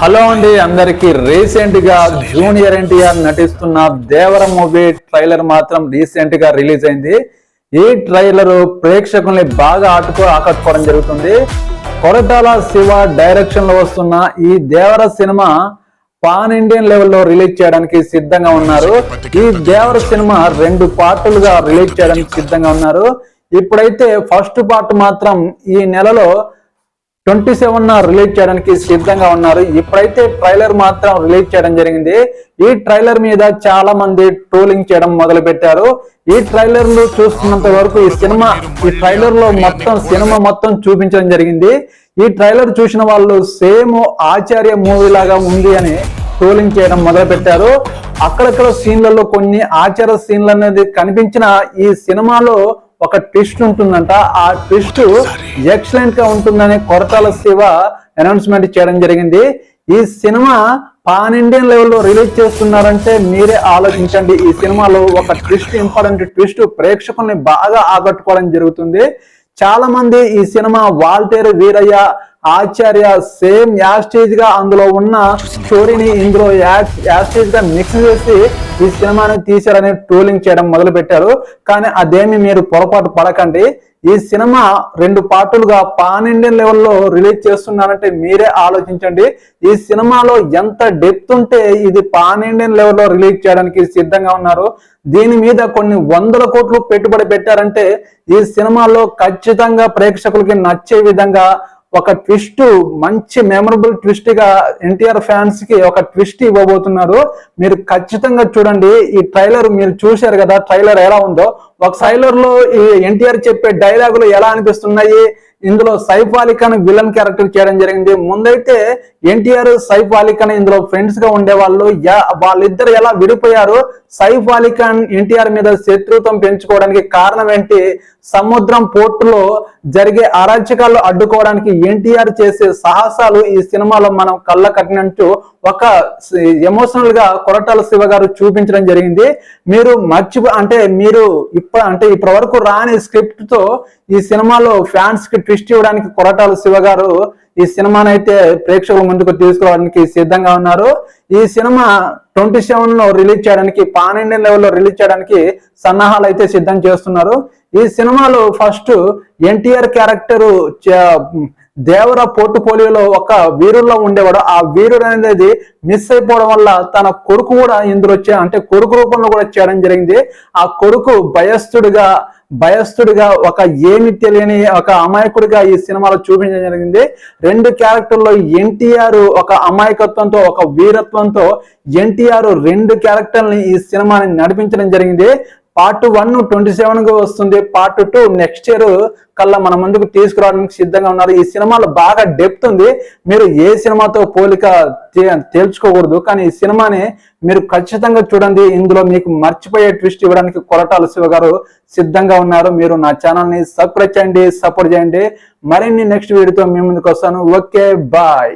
Hello అండి అందరికి recent గా జూనియర్ ఎన్టీఆర్ నటిస్తున్న దేవర మూవీ ట్రైలర్ మాత్రం రీసెంట్ గా రిలీజ్ అయింది. ఈ ట్రైలర్ ప్రేక్షకుల్ని బాగా ఆకట్టుకోవడం జరుగుతుంది. కొరటాల శివ డైరెక్షన్ లో వస్తున్న ఈ దేవర సినిమా పాన్ ఇండియన్ లెవెల్లో రిలీజ్ చేయడానికి సిద్ధంగా ఉన్నారు. ఈ దేవర సినిమా 2 పార్టులుగా రిలీజ్ చేయడానికి సిద్ధంగా ఉన్నారు. ఇప్పుడైతే ఫస్ట్ పార్ట్ మాత్రం ఈ నెలలో 27న రిలీజ్ చేయడానికి సిద్ధంగా ఉన్నారు. ఇప్పుడైతే ట్రైలర్ మాత్రం రిలీజ్ చేయడం జరిగింది. ఈ ట్రైలర్ మీద చాలా మంది ట్రోలింగ్ చేయడం మొదలు పెట్టారు. ఈ ట్రైలర్ లో చూస్తున్నంత వరకు ఈ ట్రైలర్ లో సినిమా మొత్తం చూపించడం జరిగింది. ఈ ట్రైలర్ చూసిన వాళ్ళు సేమ్ ఆచార్య మూవీ లాగా ఉంది అని ట్రోలింగ్ చేయడం మొదలు పెట్టారు. అక్కడక్కడ సీన్లలో కొన్ని ఆచార్య సీన్లు అనేది కనిపించిన ఈ సినిమాలో ఒక ట్విస్ట్ ఉంటుందంట. ఆ ట్విస్ట్ ఎక్సలెంట్ గా ఉంటుందని కొరటాల శివ అనౌన్స్మెంట్ చేయడం జరిగింది. ఈ సినిమా పాన్ ఇండియన్ లెవెల్లో రిలీజ్ చేస్తున్నారంటే మీరే ఆలోచించండి. ఈ సినిమాలో ఒక ట్విస్ట్, ఇంపార్టెంట్ ట్విస్ట్ ప్రేక్షకుల్ని బాగా ఆకట్టుకోవడం జరుగుతుంది. చాలా మంది ఈ సినిమా వాల్తేరు వీరయ్య ఆచార్య సేమ్ యాస్టేజ్ గా అందులో ఉన్న స్టోరీని ఇందులో యాస్టేజ్ గా మిక్స్ చేసి ఈ సినిమాని తీశారని ట్రోలింగ్ చేయడం మొదలు పెట్టారు. కానీ అదేమి మీరు పొరపాటు పడకండి. ఈ సినిమా 2 పార్టులుగా పాన్ ఇండియన్ లెవెల్లో రిలీజ్ చేస్తున్నారంటే మీరే ఆలోచించండి. ఈ సినిమాలో ఎంత డెప్త్ ఉంటే ఇది పాన్ ఇండియన్ లెవెల్లో రిలీజ్ చేయడానికి సిద్ధంగా ఉన్నారు. దీని మీద కొన్ని 100 కోట్లు పెట్టుబడి పెట్టారంటే ఈ సినిమాలో ఖచ్చితంగా ప్రేక్షకులకి నచ్చే విధంగా ఒక ట్విస్ట్, మంచి మెమరబుల్ ట్విస్ట్ గా ఎన్టీఆర్ ఫ్యాన్స్ కి ఒక ట్విస్ట్ ఇవ్వబోతున్నారు. మీరు ఖచ్చితంగా చూడండి. ఈ ట్రైలర్ మీరు చూశారు కదా, ట్రైలర్ ఎలా ఉందో. ఒక ట్రైలర్ లో ఈ ఎన్టీఆర్ చెప్పే డైలాగులు ఎలా అనిపిస్తున్నాయి. ఇందులో సైఫ్ అలీ ఖాన్ విలన్ క్యారెక్టర్ చేయడం జరిగింది. ముందైతే ఎన్టీఆర్ సైఫ్ అలీ ఖాన్ ఇందులో ఫ్రెండ్స్ గా ఉండేవాళ్ళు. వాళ్ళిద్దరు ఎలా విడిపోయారు, సైఫ్ అలీ ఖాన్ ఎన్టీఆర్ మీద శత్రుత్వం పెంచుకోవడానికి కారణం ఏంటి, సముద్రం పోర్టులో జరిగే అరాచకాలు అడ్డుకోవడానికి ఎన్టీఆర్ చేసే సాహసాలు ఈ సినిమాలో మనం కళ్ళ కట్టినట్టు ఒక ఎమోషనల్ గా కొరటాల శివ గారు చూపించడం జరిగింది. మీరు ఇప్పటి వరకు రాని స్క్రిప్ట్ తో ఈ సినిమాలో ఫ్యాన్స్ కి ట్విస్ట్ ఇవ్వడానికి కొరటాల శివ గారు ఈ సినిమాని అయితే ప్రేక్షకుల ముందుకు తీసుకురావడానికి సిద్ధంగా ఉన్నారు. ఈ సినిమా 27లో రిలీజ్ చేయడానికి, పాన్ ఇండియన్ లెవెల్లో రిలీజ్ చేయడానికి సన్నాహాలు అయితే సిద్ధం చేస్తున్నారు. ఈ సినిమాలో ఫస్ట్ ఎన్టీఆర్ క్యారెక్టర్ దేవర పోర్ట్ఫోలియోలో ఒక వీరుల్లో ఉండేవాడు. ఆ వీరుడు అనేది మిస్ అయిపోవడం వల్ల తన కొడుకు కూడా ఇందులో కొడుకు రూపంలో కూడా చేయడం జరిగింది. ఆ కొడుకు భయస్థుడిగా ఒక ఏమి తెలియని ఒక అమాయకుడిగా ఈ సినిమాలో చూపించడం జరిగింది. 2 క్యారెక్టర్లో ఎన్టీఆర్ ఒక అమాయకత్వంతో, ఒక వీరత్వంతో ఎన్టీఆర్ 2 క్యారెక్టర్ని ఈ సినిమాని నడిపించడం జరిగింది. పార్ట్ 1 27గా వస్తుంది. పార్ట్ 2 నెక్స్ట్ ఇయర్ కల్లా మన ముందుకు తీసుకురావడానికి సిద్ధంగా ఉన్నారు. ఈ సినిమాలో బాగా డెప్త్ ఉంది. మీరు ఏ సినిమాతో పోలిక తేల్చుకోకూడదు. కానీ ఈ సినిమాని మీరు ఖచ్చితంగా చూడండి. ఇందులో మీకు మర్చిపోయే ట్విస్ట్ ఇవ్వడానికి కొరటాల శివ గారు సిద్ధంగా ఉన్నారు. మీరు నా ఛానల్ని సబ్స్క్రైబ్ చేయండి, సపోర్ట్ చేయండి. మరిన్ని నెక్స్ట్ వీడియోతో మీ ముందుకు వస్తాను. Okay, bye.